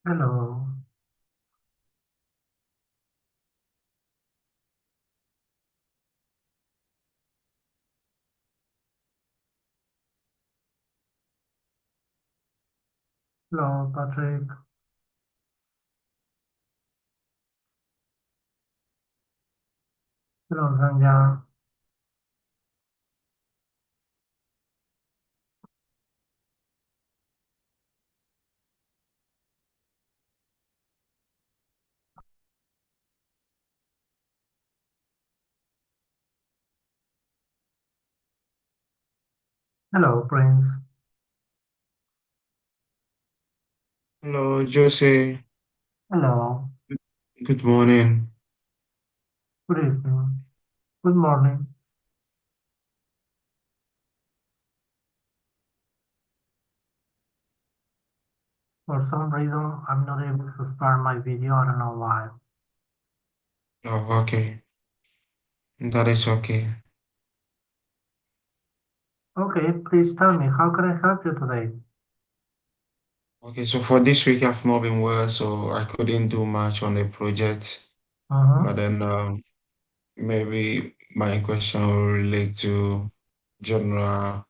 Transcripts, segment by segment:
Hello. Hello, Patrick. Hello, Zanya. Hello, Prince. Hello, Jose. Hello. Good morning. Good evening. Good morning. For some reason, I'm not able to start my video. I don't know why. Oh, okay. That is okay. Okay, please tell me, how can I help you today? Okay, so for this week, I've not been well, so I couldn't do much on the project. But Mm-hmm. then maybe my question will relate to general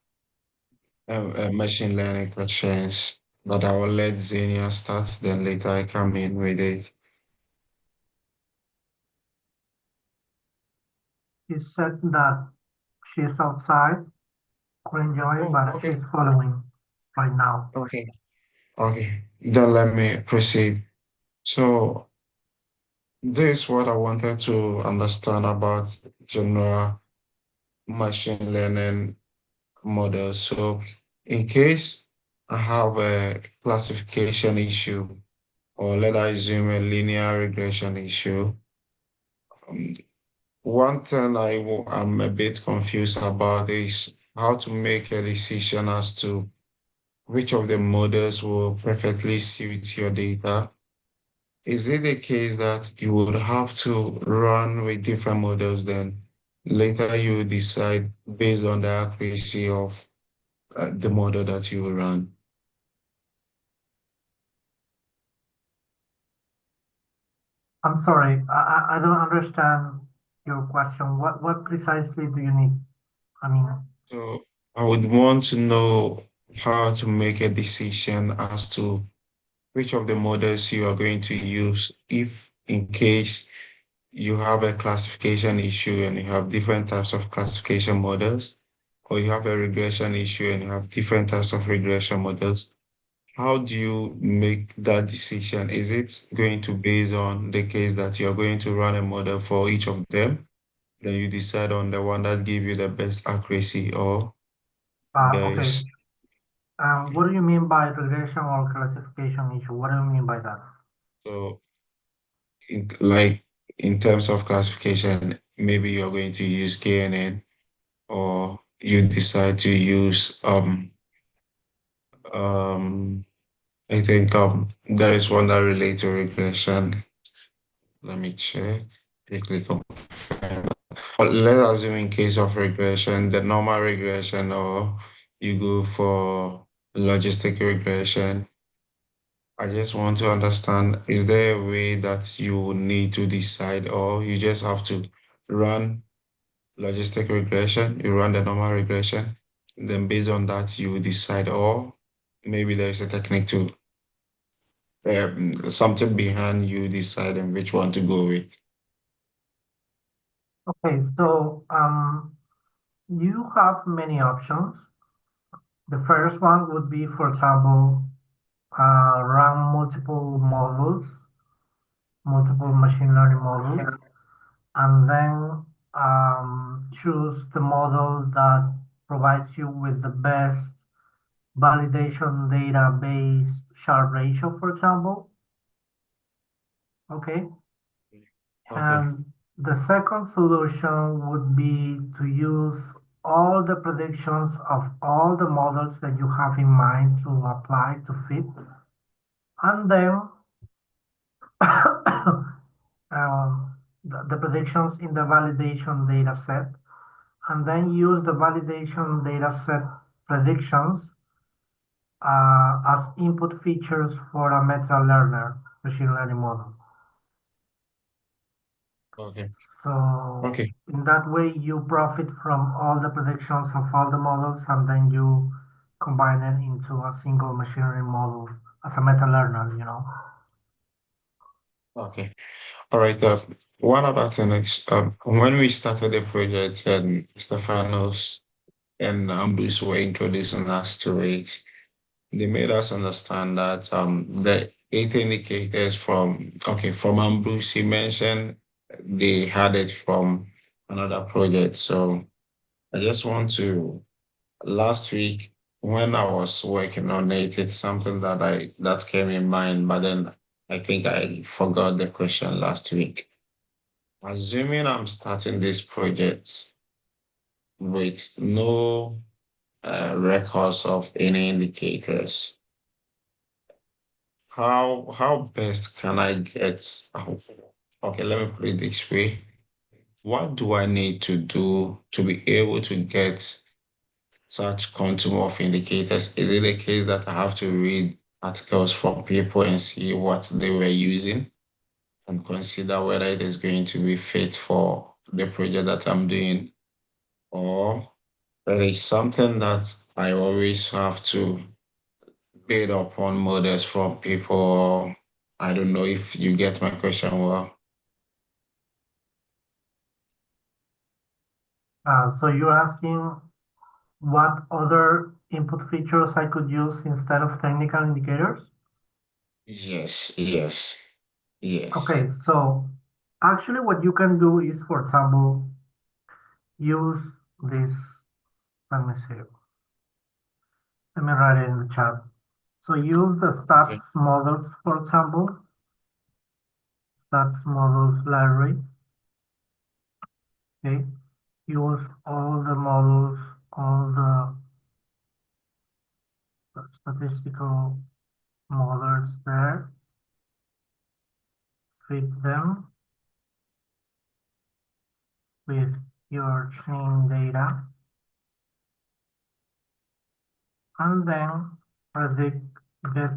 machine learning questions. But I will let Xenia start, then later I come in with it. She said that she's outside, could enjoy, Oh, but okay. she's following right now. Okay. Okay. Then let me proceed. So this is what I wanted to understand about general machine learning models. So in case I have a classification issue, or let us assume a linear regression issue, um, one thing I'm a bit confused about is how to make a decision as to which of the models will perfectly suit your data. Is it the case that you would have to run with different models, then later you decide based on the accuracy of the model that you run? I'm sorry, I don't understand your question. What precisely do you need? I mean, So I would want to know how to make a decision as to which of the models you are going to use if in case you have a classification issue and you have different types of classification models, or you have a regression issue and you have different types of regression models. How do you make that decision? Is it going to base on the case that you're going to run a model for each of them? Then you decide on the one that give you the best accuracy, or there okay. is What do you mean by regression or classification issue? What do you mean by that? so like in terms of classification, maybe you're going to use KNN, or you decide to use um I think there is one that relates to regression. Let me check. Quickly confirm. But let's assume in case of regression, the normal regression, or you go for logistic regression. I just want to understand, is there a way that you need to decide, or you just have to run logistic regression, you run the normal regression, then based on that, you decide, or maybe there is a technique to something behind you deciding which one to go with. Okay, so you have many options. The first one would be, for example, run multiple models, multiple machine learning models, and then choose the model that provides you with the best validation data-based Sharp ratio, for example. Okay. Okay. And the second solution would be to use all the predictions of all the models that you have in mind to apply to fit, and then the predictions in the validation data set, and then use the validation data set predictions as input features for a meta learner machine learning model. Okay. So Okay. in that way, you profit from all the predictions of all the models, and then you combine it into a single machine learning model as a meta learner, you know. Okay. All right. One other thing is, when we started the project and Stefanos and Bruce were introducing us to it, they made us understand that the eight indicators from Bruce, he mentioned they had it from another project. So I just want to last week when I was working on it, it's something that came in mind, but then I think I forgot the question last week. Assuming I'm starting this project with no records of any indicators, how best can I get? Okay, let me put it this way. What do I need to do to be able to get such quantum of indicators? Is it the case that I have to read articles from people and see what they were using and consider whether it is going to be fit for the project that I'm doing? Or there is something that I always have to build upon models from people? I don't know if you get my question well. So you're asking what other input features I could use instead of technical indicators? Yes, yes, yes. Okay, so actually what you can do is, for example, use this, let me see, let me write it in the chat. So use the Okay, stats models, for example, stats models library, okay? Use all the models, all the statistical models there, fit them with your train data, and then predict, get,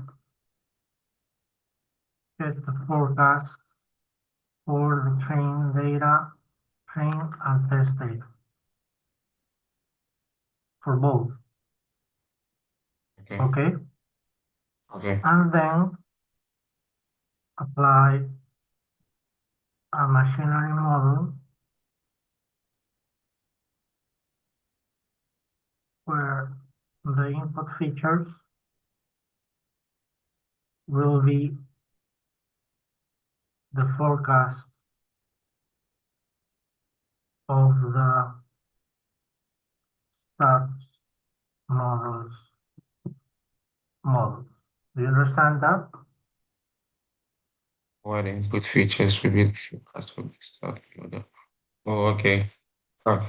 get the forecasts for the train data, train and test data for both, okay, okay? okay. And then apply a machine learning model where the input features will be the forecasts of the stats models. Do you understand that? What input features will be the forecast of the start model? Oh, okay. Okay.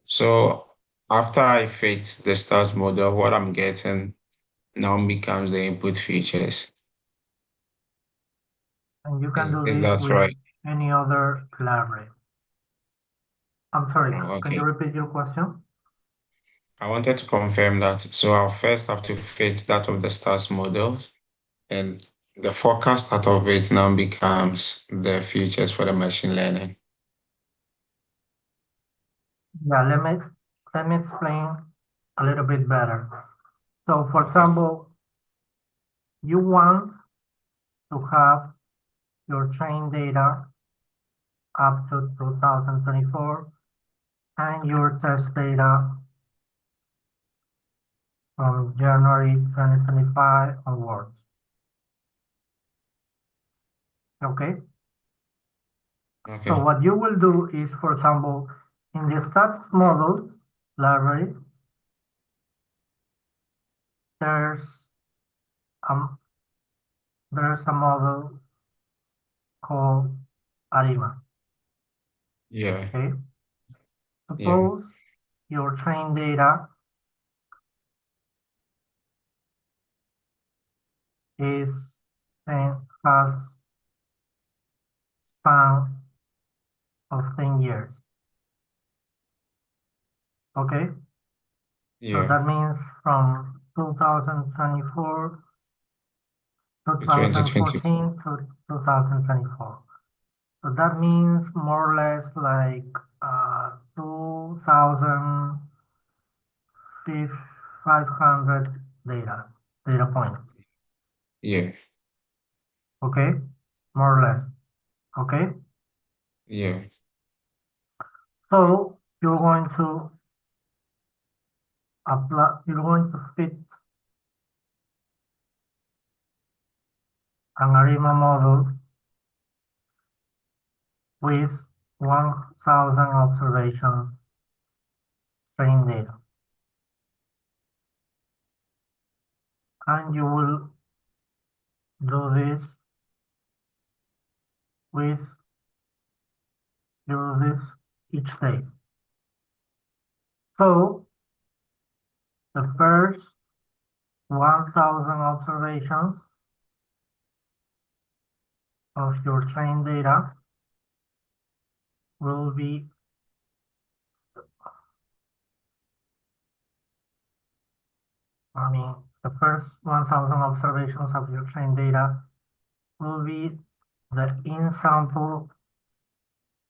So after I fit the stars model, what I'm getting now becomes the input features. And you can do Is this that with right? any other library. I'm sorry, Oh, can you okay. repeat your question? I wanted to confirm that. So I'll first have to fit that of the stars model, and the forecast out of it now becomes the features for the machine learning. Yeah, let me explain a little bit better. So for Okay. example, you want to have your train data up to 2024 and your test data from January 2025 onwards. Okay? So Okay. what you will do is, for example, in the stats models library, there's um there's a model called ARIMA. Yeah. Okay? Yeah. Suppose your train data is has span of 10 years. Okay? So Yeah. that means from 2024, to 2020. 2014 to 2024. So that means more or less like 2,500 data points. Yeah, Okay, more or less. Okay, yeah, so you're going to fit an ARIMA model with 1,000 observations trained data, and you will do this with do this each day. So the first 1,000 observations of your trained data will be, the first 1,000 observations of your trained data will be the in-sample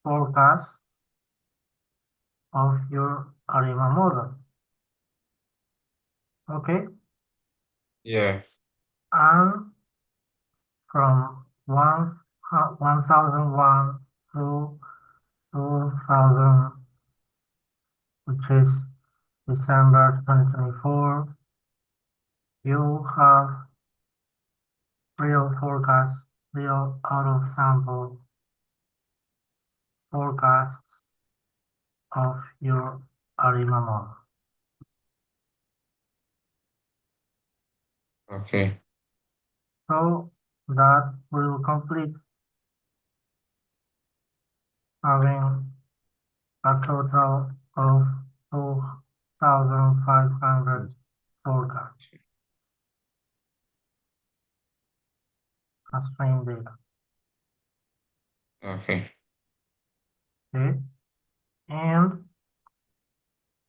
forecast of your ARIMA model. Okay, yeah. and from 1,001 to 2,000, which is December 2024, you have real forecasts, real out-of-sample forecasts of your ARIMA model. Okay. So that will complete having a total of 2,500 forecasts as trained data. Okay. Okay, and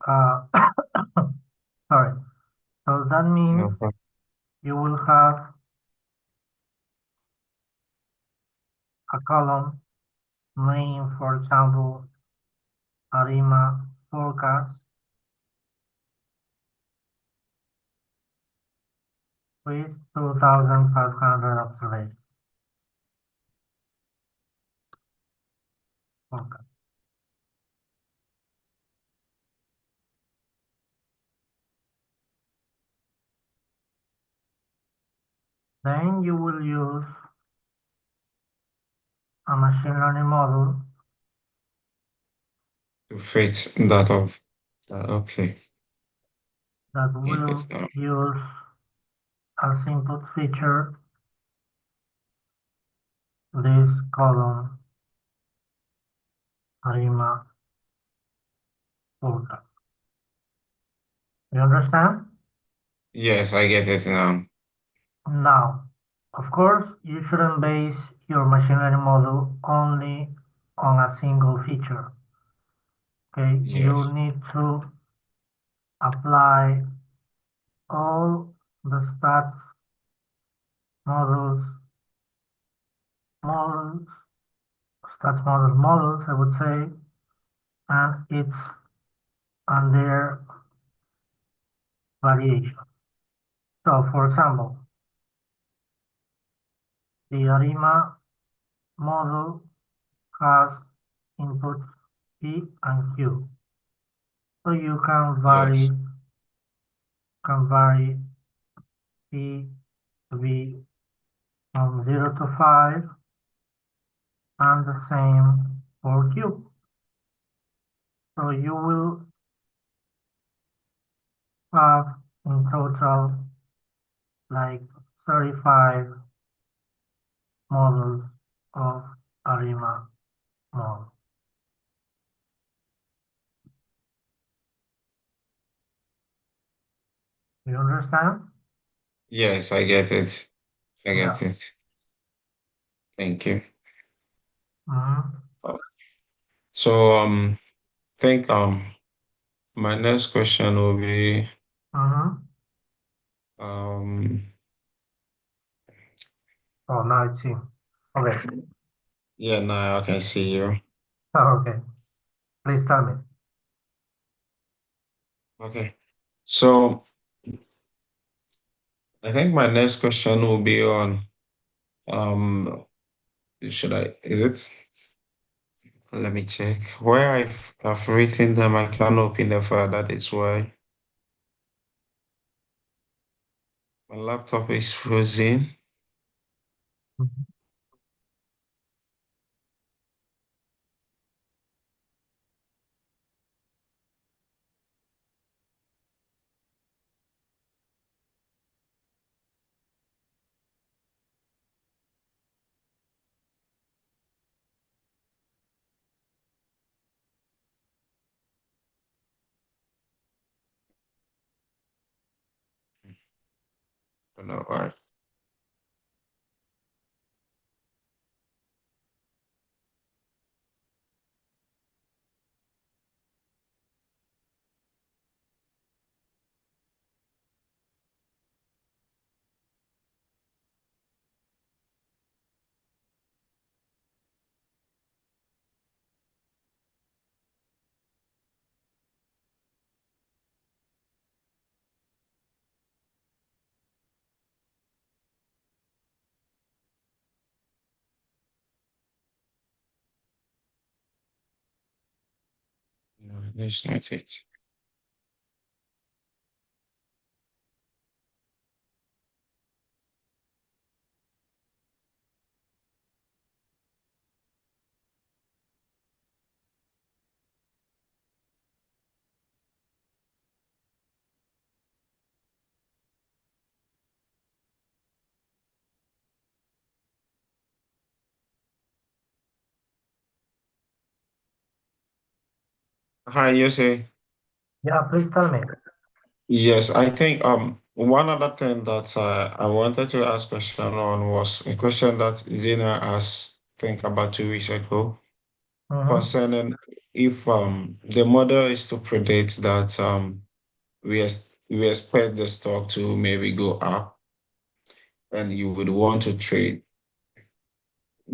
uh, sorry. So that No means problem. you will have a column named, for example, ARIMA forecast with 2,500 observations. Okay. Then you will use a machine learning model To fit that of. Okay. that Yes. will use as input feature this column ARIMA forecast. You understand? Yes, I get it now. Now, of course, you shouldn't base your machine learning model only on a single feature. Okay, you Yes. need to apply all the models, models, models, I would say, and its and their variation. So, for example, the ARIMA model has inputs P and Q. So you Yes. can vary P to be from 0 to 5 and the same for Q. So you will have in total like 35 models of ARIMA model. You understand? Yes, I get it. I Yeah. get it. Thank you. Mm-hmm. Uh, So think my next question will be Mm-hmm. Um, Oh, now it's in. Okay. yeah, now I can see you. Okay. Please tell me. Okay. So I think my next question will be on um should I is it let me check. Where I've written them, I can't open the file, that is why. My laptop is frozen. Mhm. Don't know why. No, that's not it. Hi, you say? Yeah, please tell me. Yes, I think one other thing that I wanted to ask question on was a question that Zena asked, I think about 2 weeks ago, Mm-hmm. concerning if the model is to predict that we expect the stock to maybe go up and you would want to trade.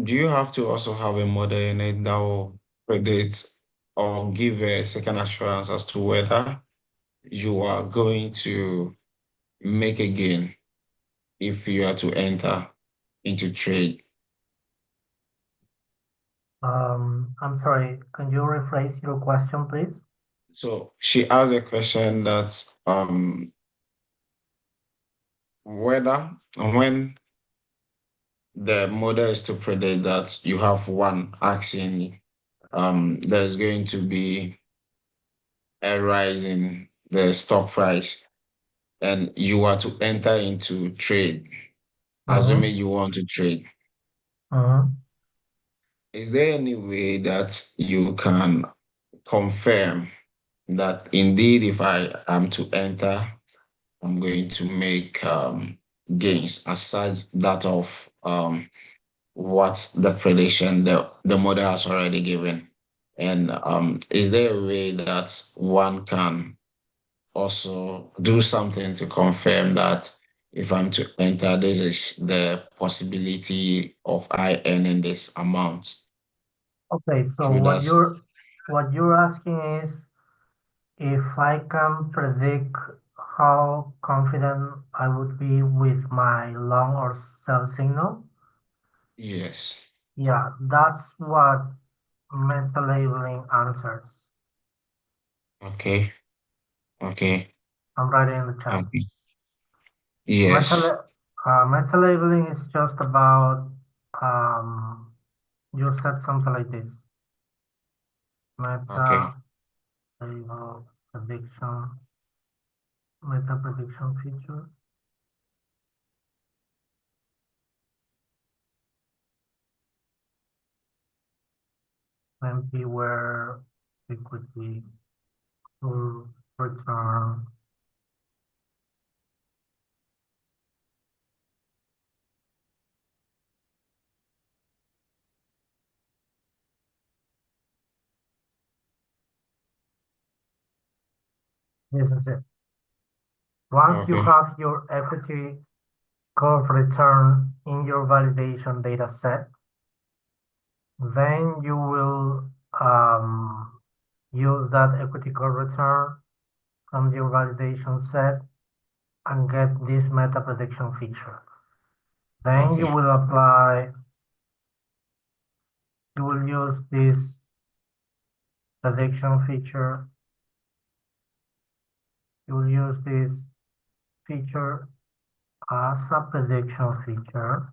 Do you have to also have a model in it that will predict or give a second assurance as to whether you are going to make a gain if you are to enter into trade? I'm sorry. Can you rephrase your question, please? So she asked a question that whether when the model is to predict that you have one asking there's going to be a rise in the stock price and you are to enter into trade, Mm-hmm. assuming you want to trade, Mm-hmm. is there any way that you can confirm that indeed if I am to enter, I'm going to make gains aside that of what the prediction the model has already given? And is there a way that one can also do something to confirm that if I'm to enter, this is the possibility of I earning this amount Okay, so through that? what you're asking is if I can predict how confident I would be with my long or sell signal. Yes. Yeah, that's what meta labeling answers. Okay. Okay. I'm writing in the chat. Okay. Meta, Yes. meta labeling is just about um, you set something like this. Okay. Meta label prediction, meta prediction feature. MP where equity full return. This is it. Once you Okay. have your equity curve return in your validation data set, then you will use that equity curve return from your validation set and get this meta prediction feature. Then Okay. you will use this prediction feature, you will use this feature as a prediction feature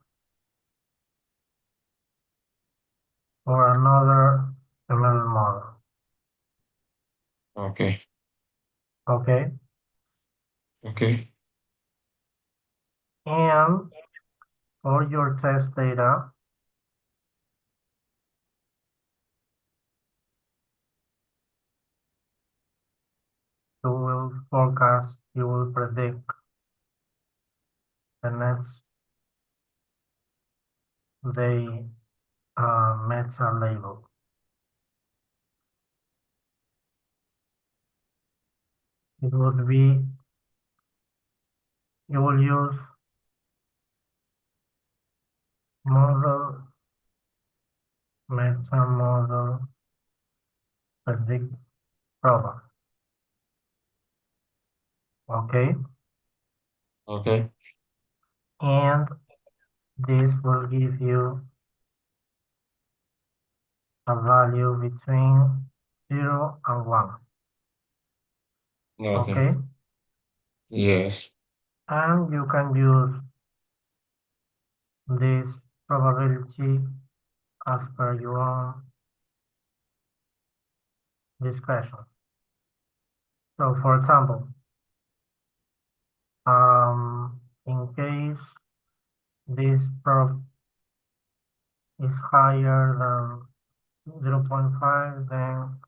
for another ML model. Okay. Okay, Okay. and for your test data, you will forecast, you will predict the next day meta label. It would be, you will use model, meta model, predict product. Okay, Okay. and this will give you a value between 0 and 1. Okay. Okay, Yes. and you can use this probability as per your own discretion. So for example, in case this prob is higher than 0.5, then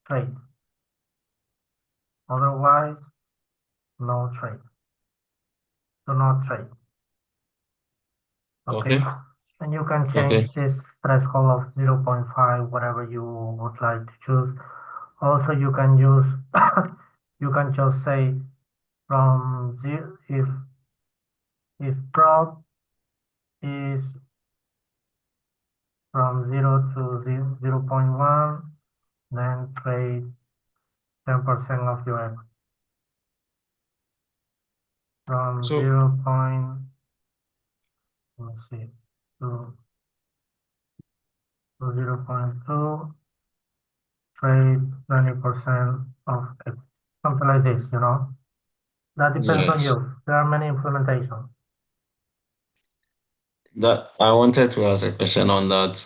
trade. Otherwise, no trade. Do not trade. Okay. Okay. And you can Okay. change this threshold of 0.5, whatever you would like to choose. Also, you can use, you can just say from zero, if prob is from 0 to 0.1, then trade 10% of your equity. From So 0 point, let's see, to 0.2, trade 20% of equity. Something like this, you know? That depends on yes. you. There are many implementations. That I wanted to ask a question on that.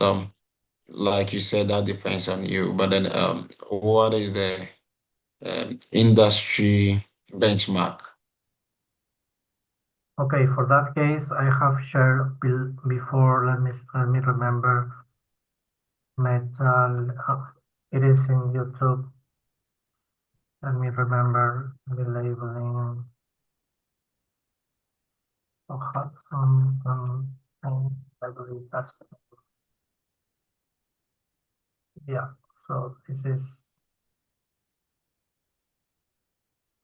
Like you said, that depends on you. But then what is the industry benchmark? Okay, for that case, I have shared before. Let me remember. Metal. It is in YouTube. Let me remember the labeling. Oh, I believe that's, yeah. So this is.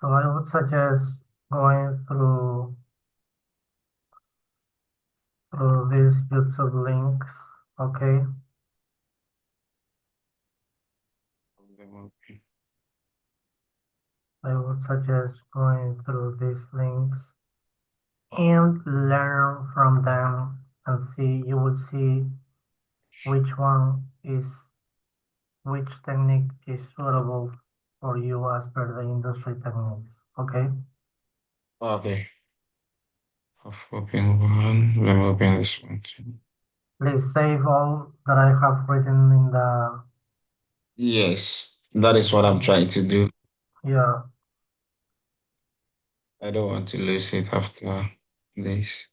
So I would suggest going through these YouTube links. Okay, I would suggest going through these links and learn from them and see. You will see which one is which technique is suitable for you as per the industry techniques. Okay, Okay. I've opened one. Let me open this one too. please save all that I have written in the. Yes, that is what I'm trying to do. Yeah. I don't want to lose it after this.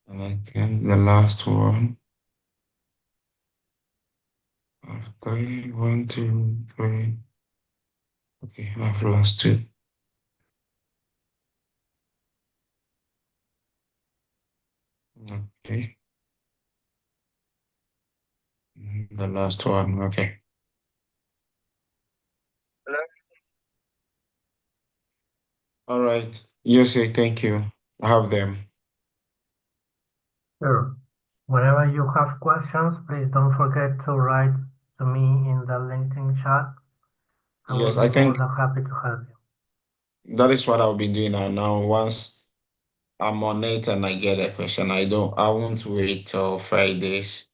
And I think the last one of three, one, two, three. Okay, I've lost two. Okay. The last one. Okay. All right. You say thank you. I have them. Sure. Whenever you have questions, please don't forget to write to me in the LinkedIn chat. I will Yes, be I more think than happy to help you. that is what I'll be doing now. Now, once I'm on it and I get a question, I won't wait till Fridays.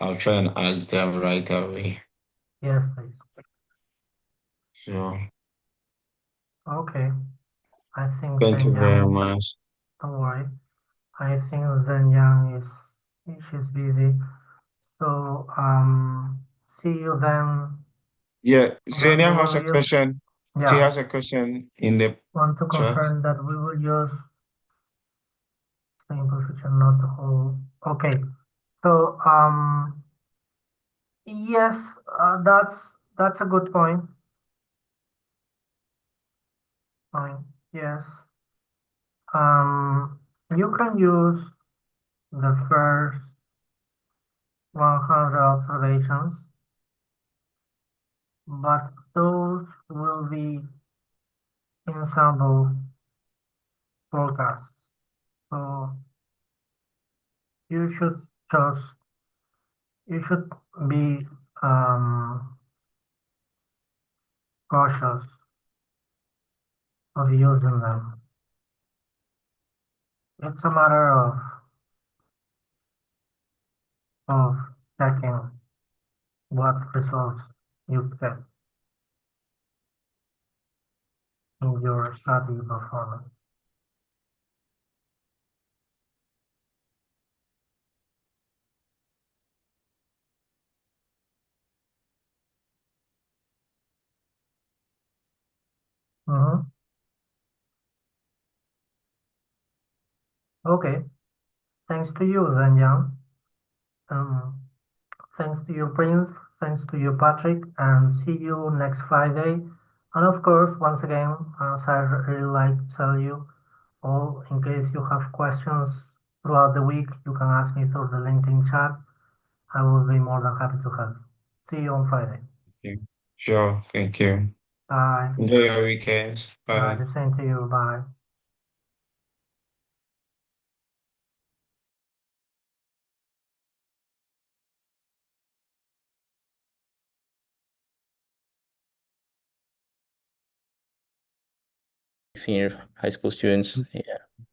I'll try and ask them right away. Yes, please. So Okay. I think thank you very Zenyang, much. don't worry. I think Zenyang she's busy. So, see you then. Yeah, And Zenia we has will a use, question. She yeah, has a question in the want to chat. confirm that we will use simple feature, not the whole. Okay. So, yes, that's a good point. Fine. Yes. You can use the first 100 observations, but those will be ensemble forecasts. So you should just you should be cautious of using them. It's a matter of checking what results you get in your study performance. Mhm. Okay, thanks to you, Zhenyang. Um, Thanks to you, Prince. Thanks to you, Patrick. And see you next Friday. And of course, once again, as I really like to tell you all, in case you have questions throughout the week, you can ask me through the LinkedIn chat. I will be more than happy to help. See you on Friday. Okay. Sure, thank you. Bye. Enjoy your weekends. Bye. Bye. The same to you. Bye. Senior high school students. Yeah.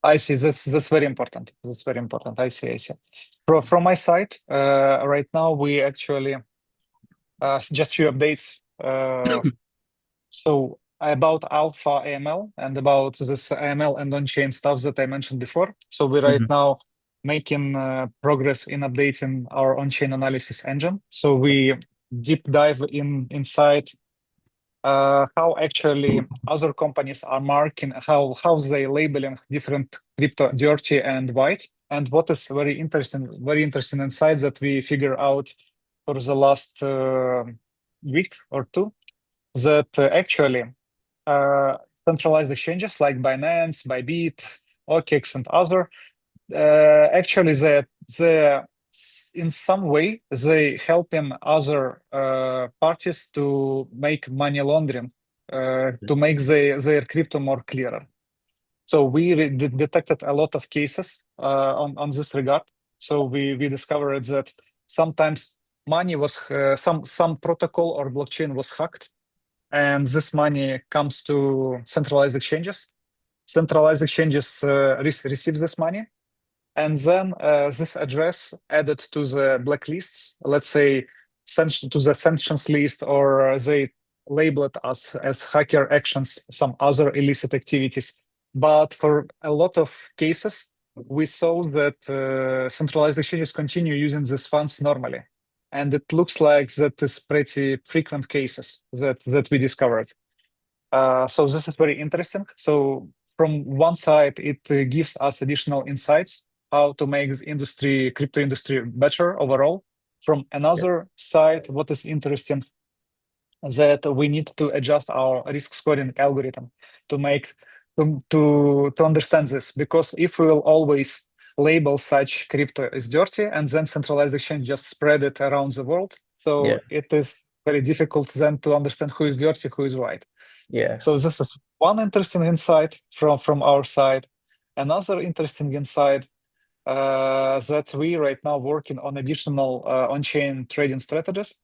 I see. That's very important. That's very important. I see. I see. From my side, right now we actually just few updates. So about alpha AML and about this AML and on-chain stuff that I mentioned before. So we're right now making progress in updating our on-chain analysis engine. So we deep dive inside how actually other companies are marking, how they labeling different crypto dirty and white. And what is very interesting insights that we figure out for the last week or two, that actually centralized exchanges like Binance, Bybit, OKX, and other actually the in some way they helping other parties to make money laundering, to make their crypto more clearer. So we detected a lot of cases on this regard. So we discovered that sometimes money was some protocol or blockchain was hacked, and this money comes to centralized exchanges. Centralized exchanges receive this money, and then this address added to the blacklists, let's say to the sanctions list, or they label it as hacker actions, some other illicit activities. But for a lot of cases, we saw that centralized exchanges continue using these funds normally. And it looks like that is pretty frequent cases that we discovered. So this is very interesting. So from one side, it gives us additional insights how to make the industry, crypto industry, better overall. From another side, what is interesting that we need to adjust our risk scoring algorithm to make to understand this, because if we will always label such crypto as dirty and then centralized exchange just spread it around the world, Yeah. it is very difficult then to understand who is dirty, who is white. Yeah. So this is one interesting insight from our side. Another interesting insight that we right now working on additional on-chain trading strategies,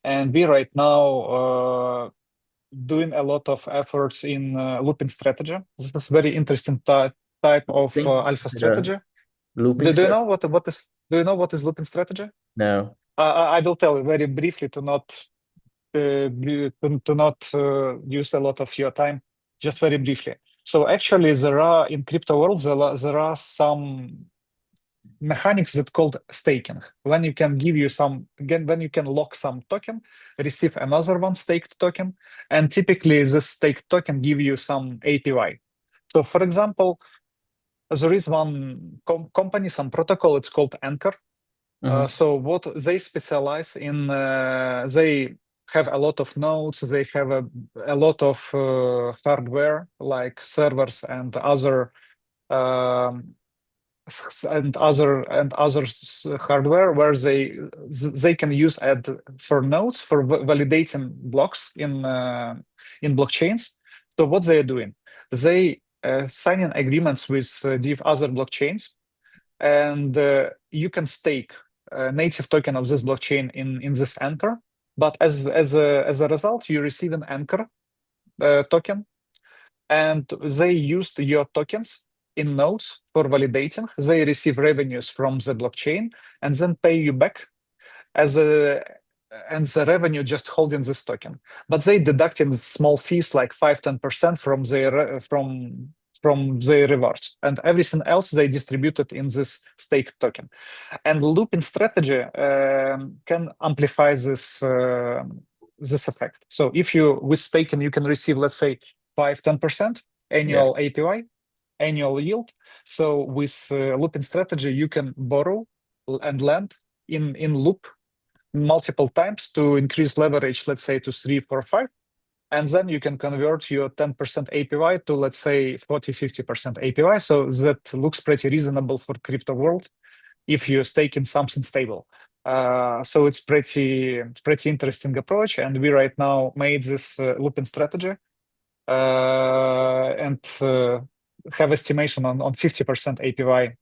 and we right now doing a lot of efforts in looping strategy. This is very interesting type of alpha strategy. Looping Do you know what is looping strategy? No. I will tell you very briefly to not use a lot of your time. Just very briefly. So actually, there are in crypto world there are some mechanics that called staking. When you can when you can lock some token, receive another one staked token, and typically this staked token give you some APY. So for example, there is one company, some protocol, it's called Anchor. So what they specialize in, they have a lot of nodes, they have a lot of hardware like servers and other hardware where they can use for nodes for validating blocks in blockchains. So what they are doing, they signing agreements with other blockchains, and you can stake a native token of this blockchain in this Anchor. But as a result, you receive an Anchor token, and they used your tokens in nodes for validating. They receive revenues from the blockchain and then pay you back and the revenue just holding this token. But they deducting small fees like 5-10% from their rewards, and everything else they distributed in this staked token. And looping strategy can amplify this effect. So if you with staking you can receive, let's say, 5-10% annual APY, annual yield. So with looping strategy, you can borrow and lend in loop multiple times to increase leverage, let's say to 3, 4, 5. And then you can convert your 10% APY to, let's say, 40-50% APY. So that looks pretty reasonable for crypto world if you're staking something stable. So it's pretty interesting approach. And we right now made this looping strategy and have estimation on 50% APY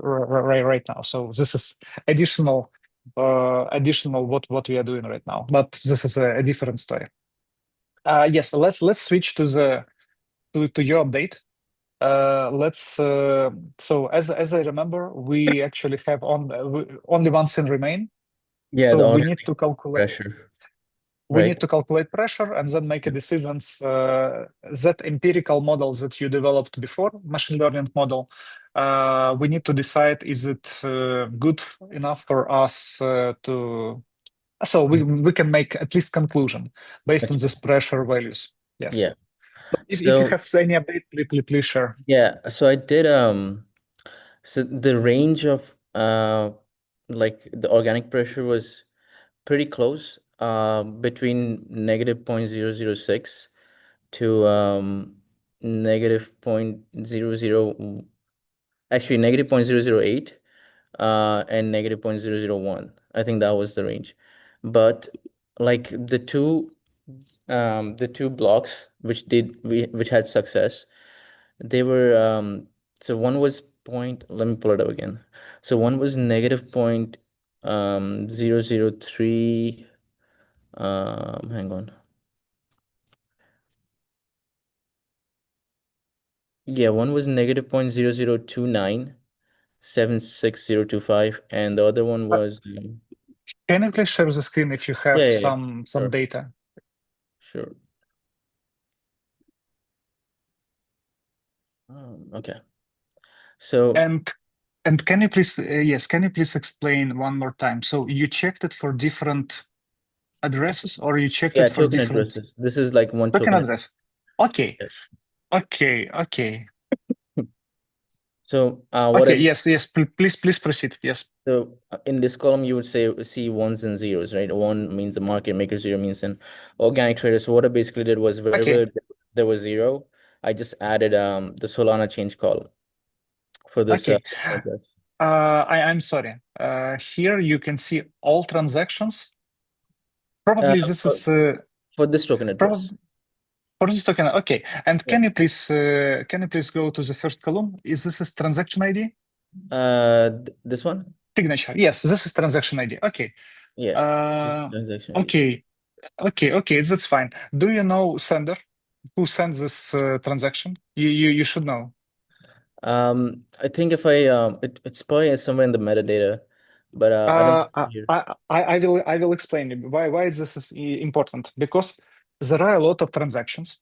right now. So this is additional what we are doing right now. But this is a different story. Yes, let's switch to your update. So as I remember, we actually have only one thing remain. Yeah, so we need to calculate pressure. We need to calculate pressure and then make a decisions. That empirical model that you developed before, machine learning model, we need to decide, is it good enough for us to... So we can make at least conclusion based on this pressure values. Yes. Yeah. But if you have any update, please share. Yeah. So I did so the range of like the organic pressure was pretty close, between -0.006 to -0.00, actually -0.008 and -0.001. I think that was the range. But like the two blocks which had success, they were so one was let me pull it up again. So one was -0.003. Hang on. Yeah, one was -0.002976.025, and the other one was Can you please share the screen if you have some sure. data? Sure. Okay. So and can you please can you please explain one more time? So you checked it for different addresses, or you checked it for token different addresses. This is like one token address. Okay. Yes. Okay. So what okay, yes, please proceed. Yes. So in this column, you would see ones and zeros, right? One means a market maker, zero means an organic trader. So what I basically did was wherever there was zero, I just added the Solana change column for this Okay. address. I'm sorry. Here you can see all transactions. Probably this is for this token address. For this token. Okay. And can you please go to the first column? Is this transaction ID? This one? Signature. Yes, this is transaction ID. Okay. Yeah. Transaction ID. Okay. Okay, that's fine. Do you know sender? Who sends this transaction? You should know. I think if I it's probably somewhere in the metadata, but I don't hear. I will explain you why this is important, because there are a lot of transactions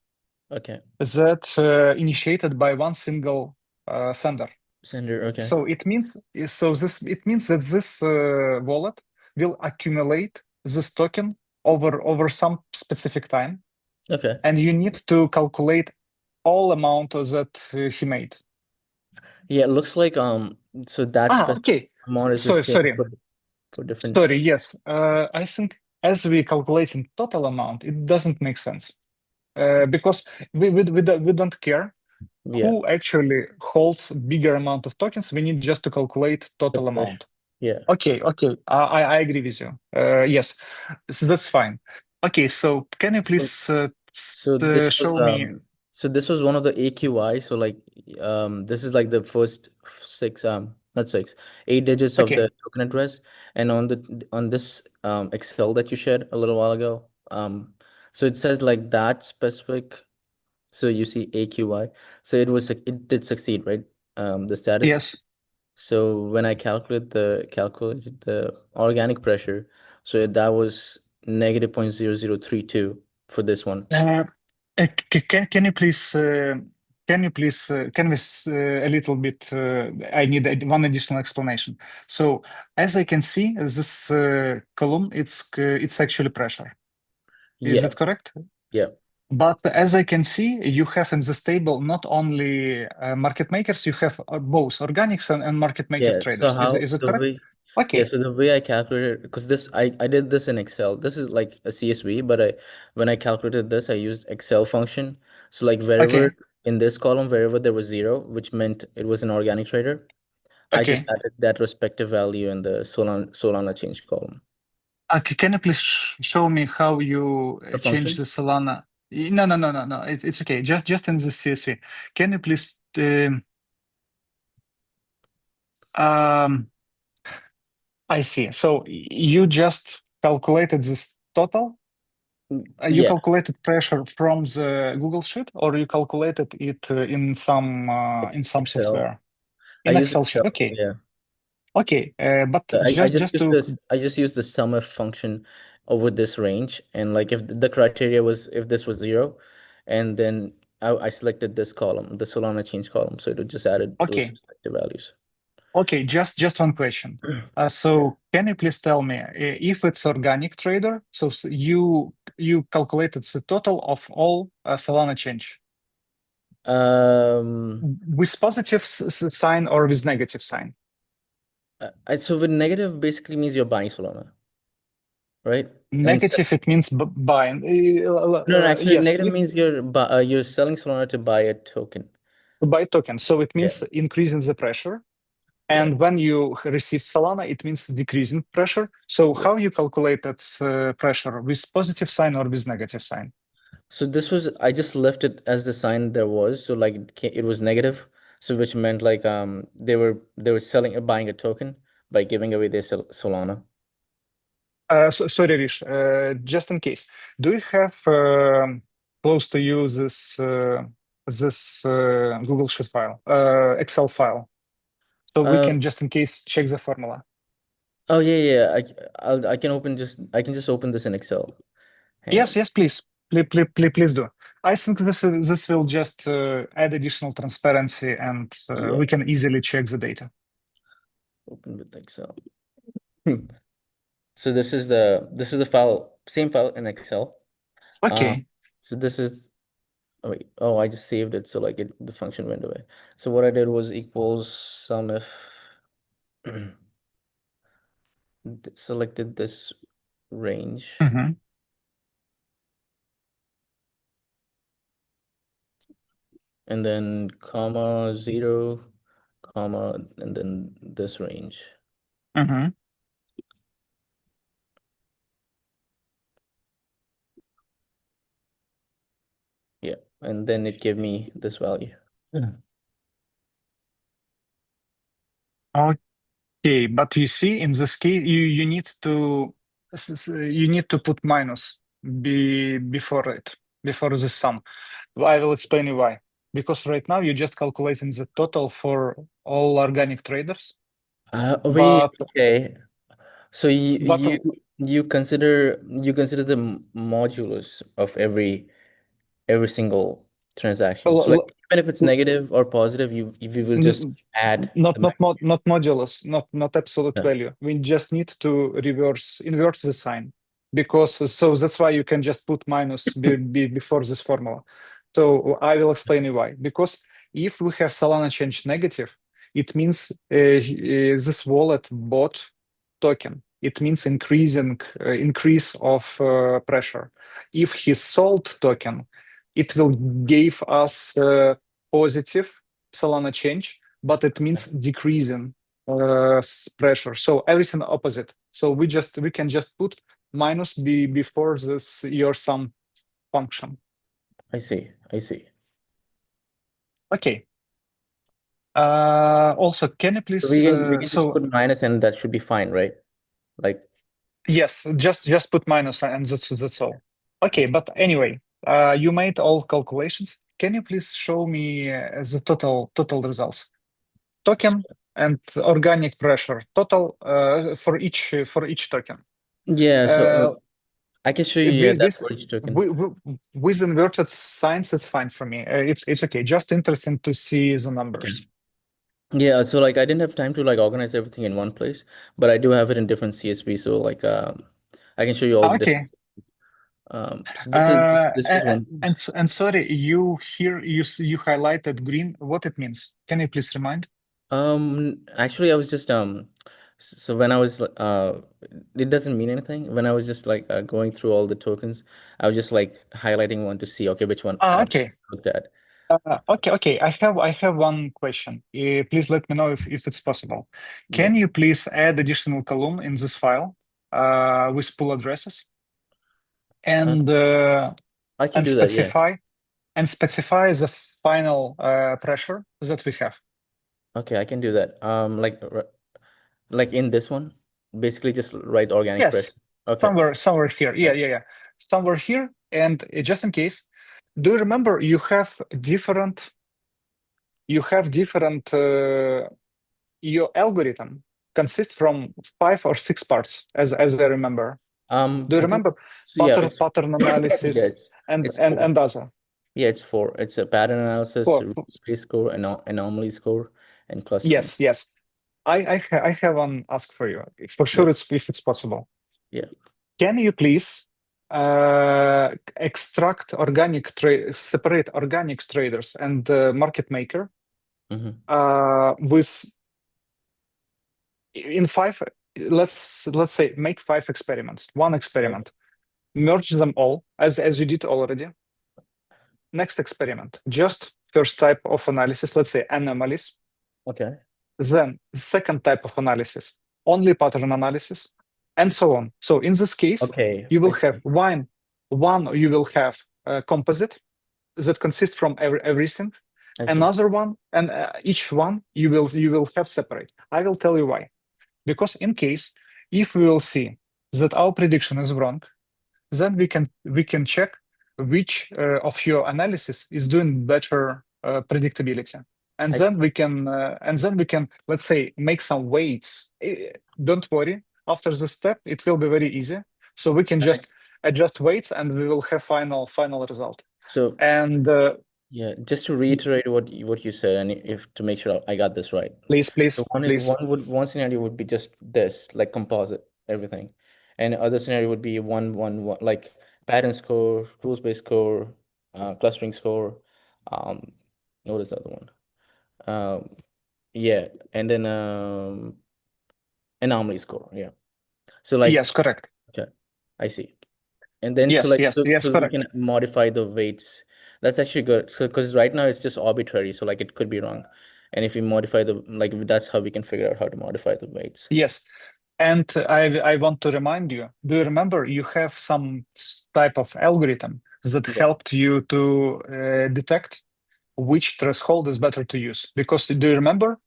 Okay. that initiated by one single sender. Sender, okay. So it means that this wallet will accumulate this token over some specific time. Okay. And you need to calculate all amount that he made. Yeah, it looks like so that's okay. amount is the same Sorry. for different. Sorry, yes. I think as we calculating total amount, it doesn't make sense. Because we don't care who actually holds bigger amount of tokens. We need just to calculate total amount. Yeah. Okay. I agree with you. Yes, so that's fine. Okay, so can you please show me? So this was one of the AQI. So like this is like the first six not six, 8 digits of the token address, and on this Excel that you shared a little while ago, so it says like that specific. So you see AQI. So it did succeed, right? The status. Yes. So when I calculated the organic pressure, so that was negative 0.0032 for this one. Can you please canvas a little bit? I need one additional explanation. So as I can see, this column, it's actually pressure. Is it correct? Yeah. But as I can see, you have in this table not only market makers, you have both organics and market maker traders. So Is it correct? Okay. Yeah, so the way I calculated, because this I did this in Excel. This is like a CSV, but when I calculated this, I used Excel function. So like wherever in this column, wherever there was 0, which meant it was an organic trader, I just added that respective value in the Solana change column. Can you please show me how you change the Solana? No. It's okay. Just in the CSV. Can you please? I see. So you just calculated this total. You calculated pressure from the Google Sheet, or you calculated it in some software? In Excel sheet. Okay. Yeah. Okay. But I just used the SUMIF function over this range, and like if the criteria was if this was 0, and then I selected this column, the Solana change column, so it just added those respective values. Okay, just one question. So can you please tell me if it's organic trader? So you calculated the total of all Solana change with positive sign or with negative sign? So with negative basically means you're buying Solana, right? Negative, it means buying. No, actually, yes, negative means you're selling Solana to buy a token. To buy token, so it means increasing the pressure. And when you receive Solana, it means decreasing pressure. So how you calculated pressure, with positive sign or with negative sign? So I just left it as the sign there was. So like it was negative. So which meant like they were buying a token by giving away their Solana. Sorry, Rish, just in case, do you have close to you this Google Sheet file, Excel file, so we can just in case check the formula? Oh yeah. I can just open this in Excel. Yes, please. Please do. I think this will just add additional transparency, and we can easily check the data. Open with Excel. So this is the file, same file in Excel. Okay. So this is, oh wait, I just saved it, so like the function went away. So what I did was equals SUMIF. Selected this range. And then comma 0, comma, and then this range. Mm-hmm. Yeah, and then it gave me this value. Okay, but you see, in this case, you need to put minus before it, before the sum. I will explain you why. Because right now you're just calculating the total for all organic traders. Wait, But okay. So but you consider the modulus of every single transaction. So like even if it's negative or positive, you will just add not the not modulus, not absolute Yeah. value. We just need to invert the sign, because so that's why you can just put minus before this formula. So I will explain you why. Because if we have Solana change negative, it means this wallet bought token. It means increase of pressure. If he sold token, it will give us positive Solana change, but it means decreasing pressure. So everything opposite. So we can just put minus before this your sum function. I see. Okay. Also, can you please? So we can just put minus, and that should be fine, right? Like yes, just put minus, and that's all. Okay, but anyway, you made all calculations. Can you please show me the total results? Token and organic pressure total for each token. yeah. So I can show you that This for each token. with inverted signs, it's fine for me. It's okay. Just interesting to see the numbers. Yeah, so like I didn't have time to like organize everything in one place, but I do have it in different CSV. So like I can show you all the Okay. different. So this was one. And sorry, you here you highlighted green. What it means? Can you please remind? Actually, I was just so when I was it doesn't mean anything. When I was just like going through all the tokens, I was just like highlighting one to see okay which one I Okay. looked at. Okay. I have one question. Please let me know if it's possible. Can Yeah. you please add additional column in this file with pool addresses and I can do that, yeah. specify the final pressure that we have? Okay, I can do that. Like in this one, basically just write organic pressure. Yes, Okay. somewhere here. Yeah. Somewhere here. And just in case, do you remember you have different your algorithm consists from 5 or 6 parts, as I remember. Do you I think remember so. Yeah, pattern analysis it's and 4. other? Yeah, it's 4. It's a pattern analysis, Four. root space score, anomaly score, and clustering. Yes. I have one ask for you. For sure, Yeah. if it's possible. Yeah. Can you please extract separate organic traders and market maker with in 5? Let's say make 5 experiments. One experiment, merge them all as you did already. Next experiment, just first type of analysis, let's say anomalies. Okay. Then second type of analysis, only pattern analysis, and so on. So in this case, you will have one you will have a composite that consists from everything. Another one, and each one you will have separate. I will tell you why. Because in case if we will see that our prediction is wrong, then we can check which of your analysis is doing better predictability, and then we can let's say make some weights. Don't worry, after this step it will be very easy. So we can just adjust weights and we will have final result. So and yeah, just to reiterate what you said, and if to make sure I got this right. Please. So one scenario would be just this, like composite everything, and the other scenario would be one like pattern score, rules based score, clustering score. What is the other one? Yeah, and then anomaly score. Yeah. So like yes, correct. Okay, I see. And then Yes, so like yes, so we correct. can modify the weights. That's actually good. So because right now it's just arbitrary, so like it could be wrong. And if we modify that's how we can figure out how to modify the weights. Yes. And I want to remind you, do you remember you have some type of algorithm that helped you to detect which threshold is better to use? Because do you remember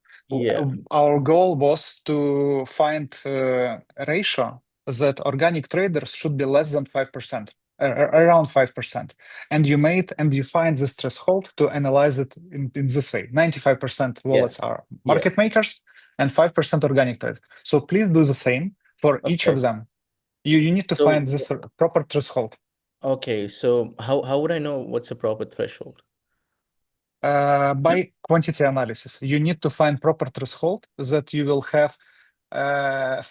our goal was to find a ratio that organic traders should be less than 5%, around 5%. And you find this threshold to analyze it in this way. 95% wallets are market makers and 5% organic traders. So please do the same for each of them. You need to find this proper threshold. Okay, so how would I know what's a proper threshold? By quantity analysis. You need to find proper threshold that you will have 5%,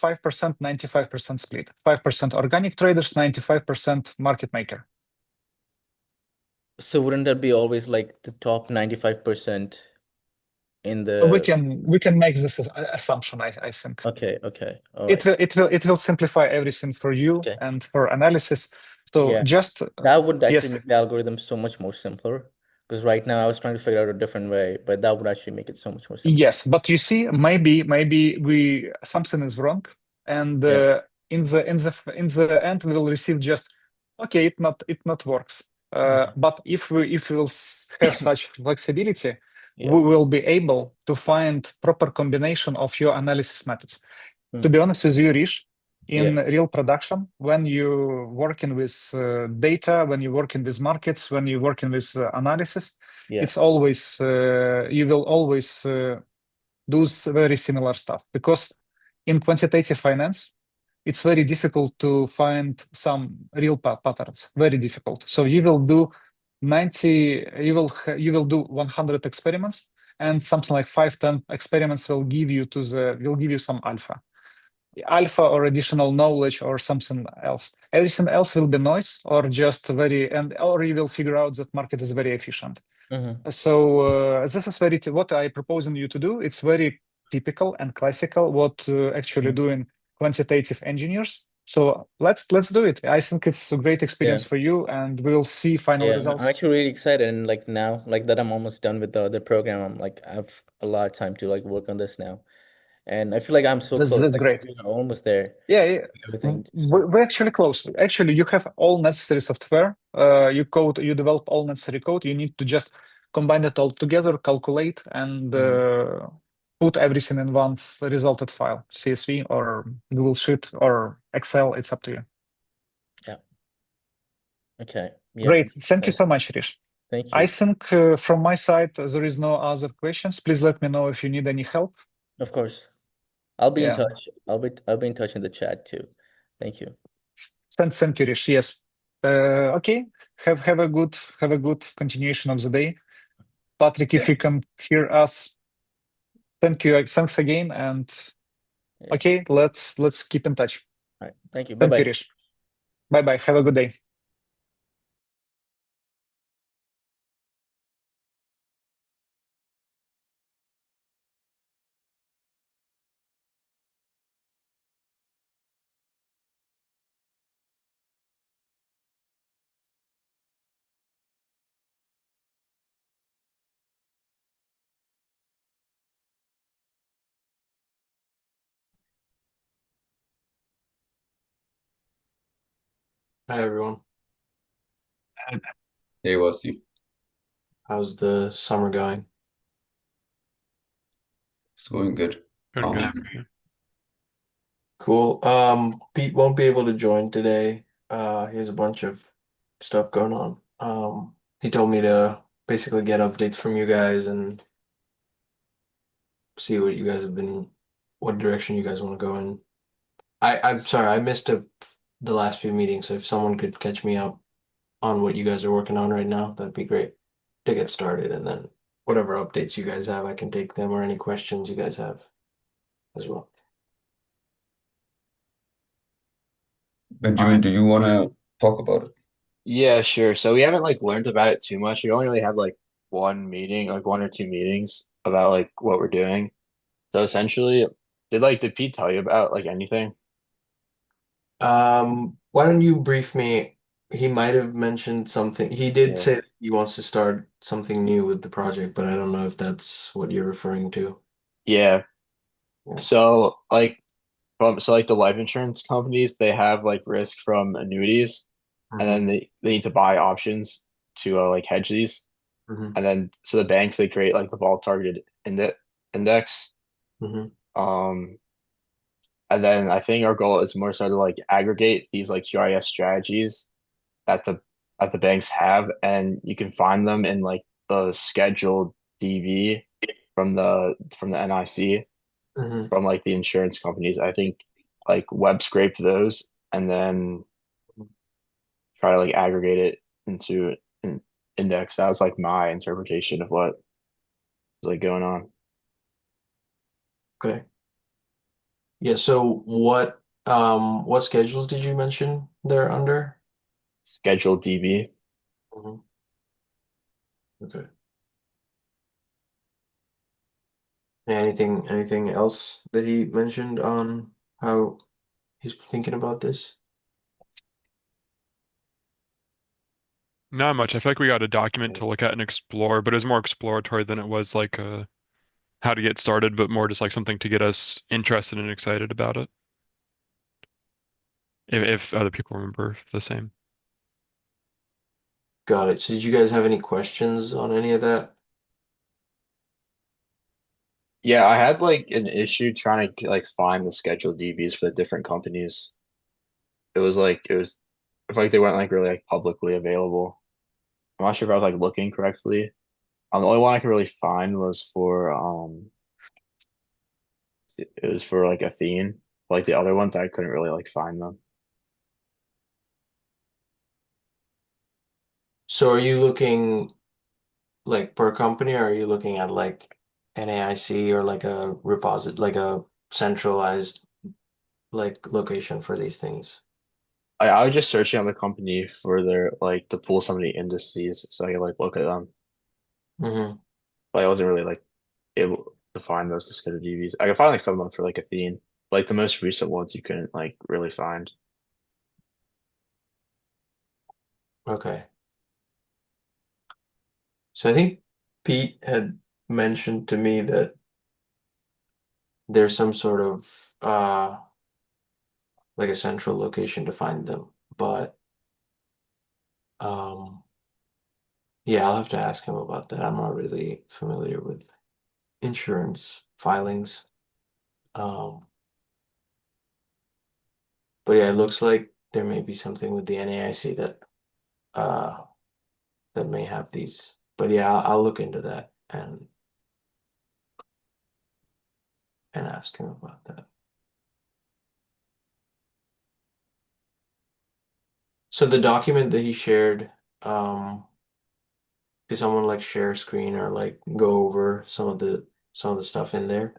95% split. 5% organic traders, 95% market maker. So wouldn't that be always like the top 95% in the... We can make this assumption, I think. Okay, all right. It will simplify everything for you and for analysis. So that would actually make the algorithm so much more simpler. Because right now I was trying to figure out a different way, but that would actually make it so much more simple. Yes, but you see, maybe something is wrong, and in the end we will receive just it not works. But if we will have such flexibility, we will be able to find proper combination of your analysis methods. To be honest with you, Rish, in real production, when you're working with data, when you're working with markets, when you're working with analysis, it's always you will always do very similar stuff, because in quantitative finance, it's very difficult to find some real patterns. Very difficult. So you will do 90. You will do 100 experiments, and something like 5-10 experiments will give you some alpha or additional knowledge or something else. Everything else will be noise or just or you will figure out that market is very efficient. So this is what I proposing you to do. It's very typical and classical what actually doing quantitative engineers. So let's do it. I think it's a great experience for you, and we will see final results. I'm actually really excited, and now that I'm almost done with the other program, I have a lot of time to work on this now. And I feel like I'm so close. That's great. We're almost there. Yeah. Everything. We're actually close. Actually, you have all necessary software. You develop all necessary code. You need to just combine it all together, calculate, and put everything in one resulted file, CSV or Google Sheet or Excel. It's up to you. Yeah. Okay. Yeah. Great. Thank you so much, Rish. Thank you. I think from my side, there is no other questions. Please let me know if you need any help. Of course. I'll be in touch. I'll be in touch in the chat too. Thank you. Thank you, Rish. Yes. Okay. Have a good continuation of the day. Patrick, if you can hear us, thank you. Thanks again. And okay, let's keep in touch. All right. Thank you. Thank you, Rish. Bye. Have a good day. Hi, everyone. Hey, Wasi. How's the summer going? It's going good. Cool. Pete won't be able to join today. He has a bunch of stuff going on. He told me to basically get updates from you guys and see what you guys what direction you guys want to go in. I'm sorry, I missed the last few meetings, so if someone could catch me up on what you guys are working on right now, that'd be great to get started. And then whatever updates you guys have, I can take them, or any questions you guys have as well. Benjamin, do you want to talk about it? Yeah, sure. So we haven't learned about it too much. We only really had one meeting, one or two meetings about what we're doing. So essentially, did Pete tell you about anything? Why don't you brief me he might have mentioned something. He did Yeah. say that he wants to start something new with the project, but I don't know if that's what you're referring to. Yeah. Yeah. So like the life insurance companies, they have like risk from annuities, and Mm-hmm. then they need to buy options to like hedge these. Mm-hmm. And then so the banks they create like the vol targeted index. Mm-hmm. Um and then I think our goal is more so to like aggregate these like GIS strategies that the banks have, and you can find them in like the scheduled DV from the NIC Mm-hmm. from like the insurance companies. I think like web scrape those and then try to like aggregate it into an index. That was like my interpretation of what was like going on. Okay. Yeah, so what schedules did you mention they're under? Scheduled DB. Mhm. Okay. Anything else that he mentioned on how he's thinking about this? Not much. I feel like we got a document to look at and explore, but it was more exploratory than it was like how to get started, but more just like something to get us interested and excited about it. If other people remember the same. Got it. So did you guys have any questions on any of that? Yeah, I had like an issue trying to like find the scheduled DBs for the different companies. It was I feel like they weren't like really like publicly available. I'm not sure if I was like looking correctly. The only one I could really find was for it was for like Athene. Like the other ones I couldn't really like find them. So are you looking like per company, or are you looking at like NAIC or like a reposit like a centralized like location for these things? I was just searching on the company for their like to pull some of the indices so I could like look at them. Mm-hmm. But I wasn't really like able to find those discovered DVs. I could find like some of them for like Athene. Like the most recent ones you couldn't like really find. Okay. So I think Pete had mentioned to me that there's some sort of like a central location to find them. But um yeah, I'll have to ask him about that. I'm not really familiar with insurance filings. Um but yeah, it looks like there may be something with the NAIC uh that may have these. But yeah, I'll look into that and ask him about that. So the document that he shared, could someone like share screen or like go over some of the stuff in there?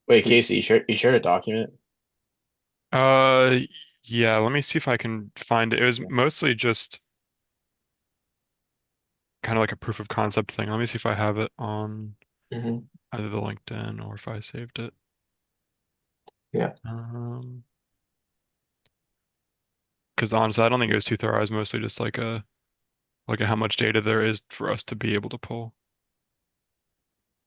Wait, 'Cause- Casey, you shared a document? Uh, yeah, let me see if I can find it. It was mostly just kind of like a proof of concept thing. Let me see if I have it on Mhm. either the LinkedIn or if I saved it. Yeah. Because honestly, I don't think it was too thorough. It was mostly just like a how much data there is for us to be able to pull.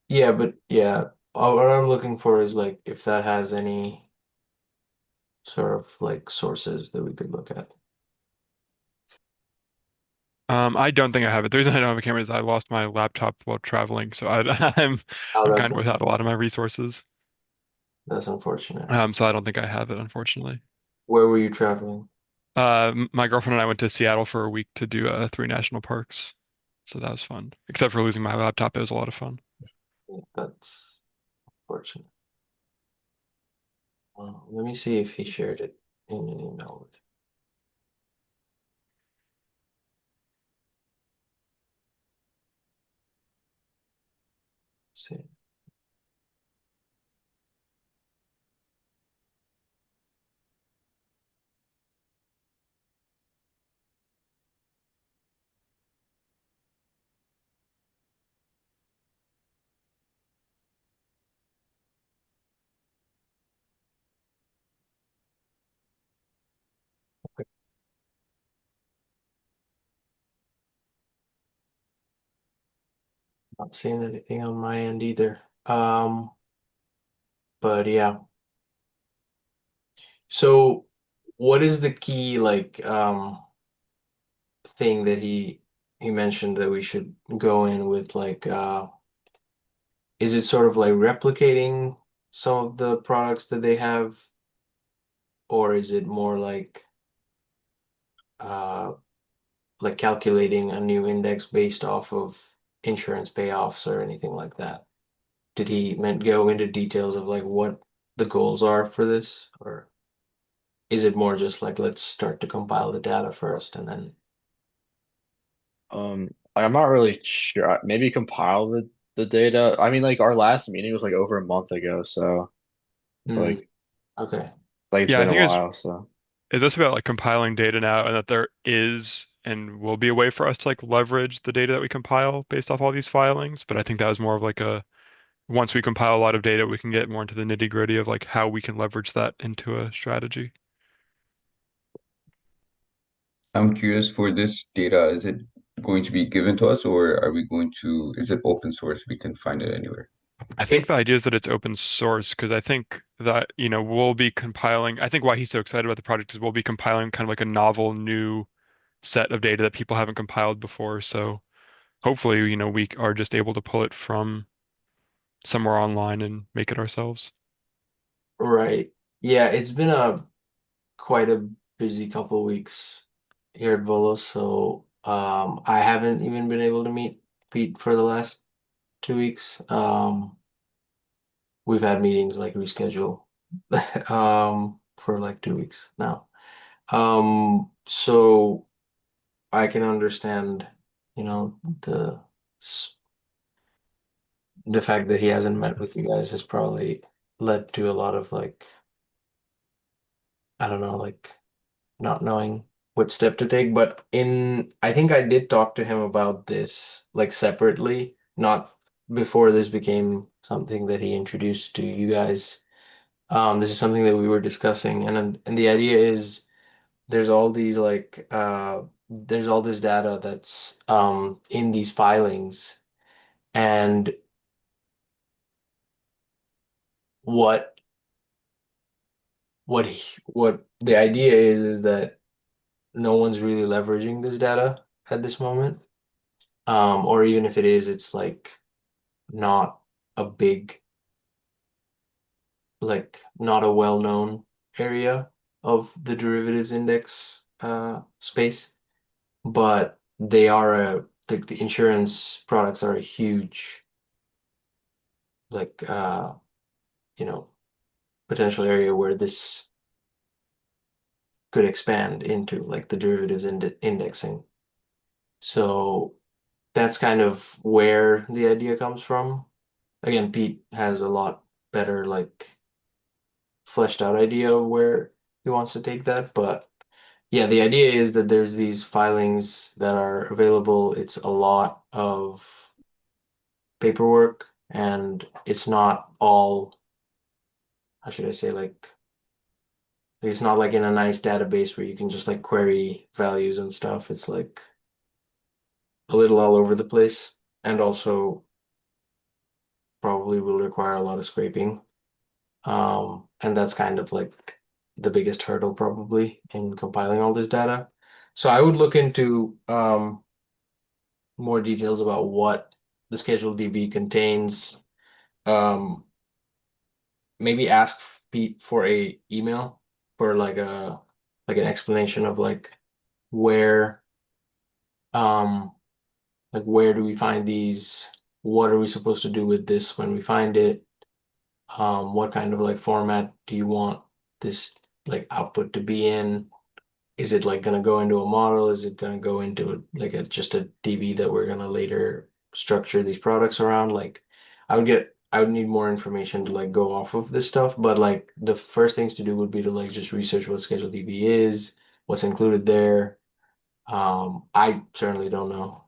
Yeah, but yeah, what I'm looking for is like if that has any sort of like sources that we could look at. I don't think I have it. The reason I don't have a camera is I lost my laptop while traveling, so I'm Oh, I'm kind of without a lot of my resources. that's unfortunate. So I don't think I have it, unfortunately. Where were you traveling? My girlfriend and I went to Seattle for a week to do 3 national parks, so that was fun. Except for losing my laptop, it was a lot of fun. Yeah, that's unfortunate. Let me see if he shared it in an email with. See. Not seeing anything on my end either. But yeah. So what is the key thing that he mentioned that we should go in with is it sort of like replicating some of the products that they have, or is it more like calculating a new index based off of insurance payoffs or anything like that? Did he go into details of like what the goals are for this, or is it more just like let's start to compile the data first and then I'm not really sure. Maybe compile the data. I mean, like our last meeting was like over a month ago, so it's Hmm, okay. like it's Yeah, I been a think while. So it's just about like compiling data now, and that there is and will be a way for us to like leverage the data that we compile based off all these filings. But I think that was more of like a once we compile a lot of data, we can get more into the nitty gritty of like how we can leverage that into a strategy. I'm curious for this data, is it going to be given to us or are we going to, is it open source? We can find it anywhere. I think It's the idea is that it's open source because I think that, we'll be compiling. I think why he's so excited about the project is we'll be compiling kind of like a novel new set of data that people haven't compiled before. So hopefully, we are just able to pull it from somewhere online and make it ourselves. right. Yeah, it's been a quite a busy couple weeks here at Volo, so I haven't even been able to meet Pete for the last 2 weeks. We've had meetings like reschedule for like 2 weeks now. So I can understand, the the fact that he hasn't met with you guys has probably led to a lot of I don't know, not knowing what step to take. But I think I did talk to him about this like separately, not before this became something that he introduced to you guys. This is something that we were discussing, and the idea is there's all these there's all this data that's in these filings, and what what the idea is that no one's really leveraging this data at this moment. Or even if it is, it's like not a big, not a well-known area of the derivatives index space. But they are the insurance products are a huge like you know potential area where this could expand into like the derivatives indexing. So that's kind of where the idea comes from. Again, Pete has a lot better fleshed out idea of where he wants to take that, but yeah, the idea is that there's these filings that are available. It's a lot of paperwork, and it's not all, how should I say, it's not like in a nice database where you can just like query values and stuff. It's like a little all over the place, and also probably will require a lot of scraping. And that's kind of like the biggest hurdle probably in compiling all this data. So I would look into more details about what the schedule DB contains. Um, Maybe ask Pete for a email for like an explanation of where um where do we find these? What are we supposed to do with this when we find it? What kind of format do you want this output to be in? Is it gonna go into a model? Is it gonna go into just a DB that we're gonna later structure these products around? I would need more information to go off of this stuff, but the first things to do would be to just research what Schedule DB is, what's included there. I certainly don't know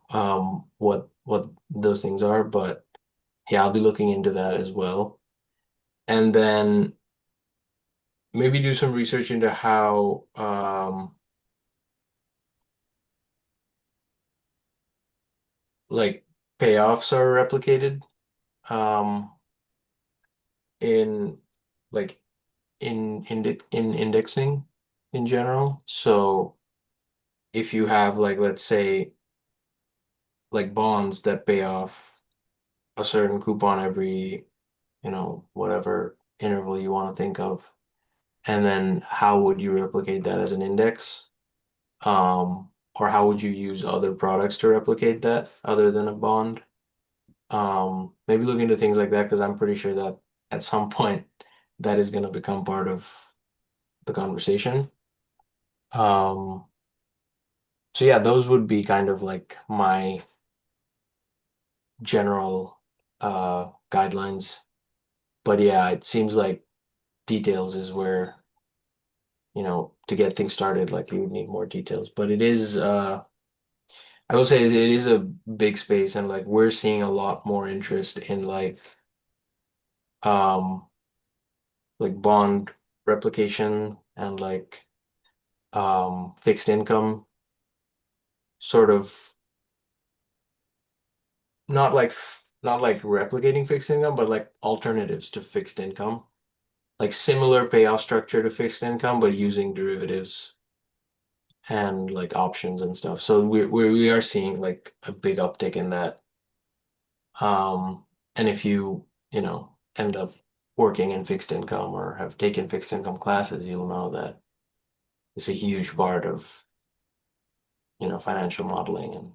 what those things are, but yeah, I'll be looking into that as well. And then maybe do some research into how like payoffs are replicated in like in indexing in general. So if you have like, let's say, like bonds that pay off a certain coupon every, whatever interval you want to think of, and then how would you replicate that as an index? Or how would you use other products to replicate that other than a bond? Maybe look into things like that because I'm pretty sure that at some point that is going to become part of the conversation. So yeah, those would be kind of like my general guidelines. But yeah, it seems like details is where, to get things started, like you would need more details. But it is I will say it is a big space and like we're seeing a lot more interest in um like bond replication and fixed income sort of not like replicating fixed income, but like alternatives to fixed income, like similar payoff structure to fixed income, but using derivatives and like options and stuff. So we are seeing like a big uptick in that. And if you end up working in fixed income or have taken fixed income classes, you'll know that it's a huge part of financial modeling and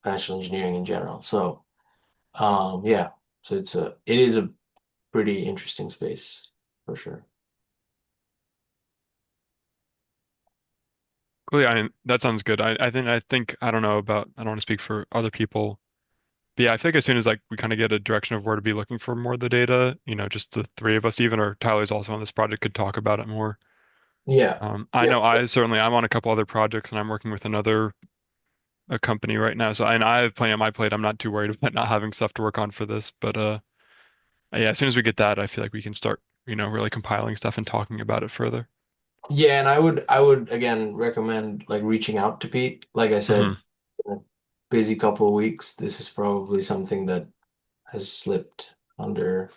financial engineering in general. So yeah, so it is a pretty interesting space for sure. Cool. Yeah, I mean, that sounds good. I think I don't know about, I don't want to speak for other people. But yeah, I think as soon as like we kind of get a direction of where to be looking for more of the data, just the three of us even, or Tyler's also on this project, could talk about it more. Yeah. I Yeah. know I'm on a couple other projects and I'm working with a company right now. So, and I have plenty on my plate. I'm not too worried about not having stuff to work on for this. But yeah, as soon as we get that, I feel like we can start, really compiling stuff and talking about it further. Yeah, and I would again recommend like reaching out to Pete. Like I Hmm. said, in a busy couple of weeks. This is probably something that has slipped under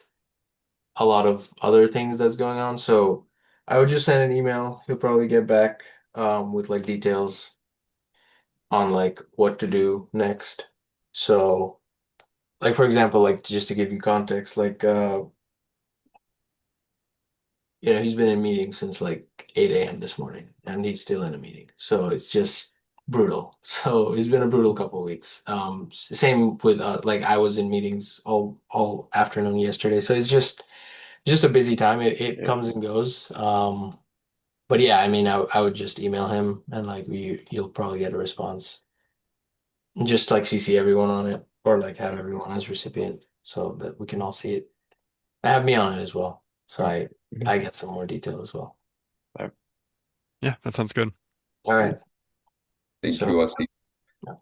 a lot of other things that's going on. So I would just send an email. He'll probably get back with like details on like what to do next. So like for example, like just to give you context, like he's been in meetings since like 8 a.m. this morning and he's still in a meeting. So it's just brutal. So it's been a brutal couple of weeks. Same with like I was in meetings all afternoon yesterday. So it's just a busy time. It Yeah. comes and goes. But yeah, I mean I would just email him and like you'll probably get a response. And just like CC everyone on it or like have everyone as recipient so that we can all see it. Have me on it as well. So I get some more detail as well. Yeah, that sounds good. All right. Thank So you, Wesley.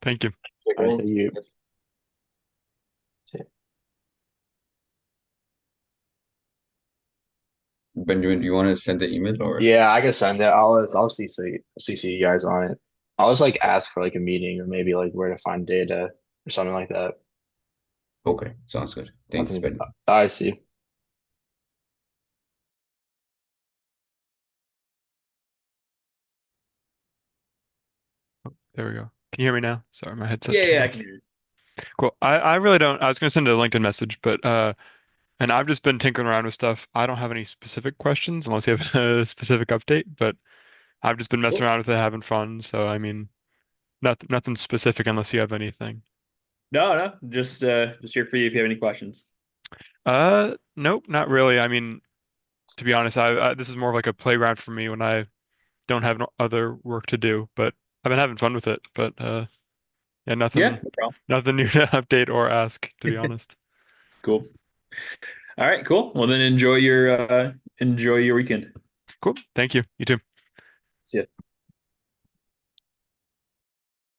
Thank you. check All right, in. thank you. Benjamin, do you want to send the email or? Yeah, I can send it. I'll CC you guys on it. I'll just like ask for like a meeting or maybe like where to find data or something like that. Okay, sounds good. Thanks, Nothing. Benjamin. I see. There we go. Can you hear me now? Sorry, my headset Yeah, turned I off. can hear you. Cool. I really don't. I was going to send a LinkedIn message, but and I've just been tinkering around with stuff. I don't have any specific questions unless you have a specific update, but I've just been messing Cool. around with it, having fun. So I mean, nothing specific unless you have anything. No, just here for you if you have any questions. Nope, not really. I mean, to be honest, this is more of like a playground for me when I don't have no other work to do, but I've been having fun with it. But yeah, Yeah, nothing, no problem. nothing new to update or ask, to be honest. Cool. All right, cool. Well, then enjoy your weekend. Cool. Thank you. You too. See ya.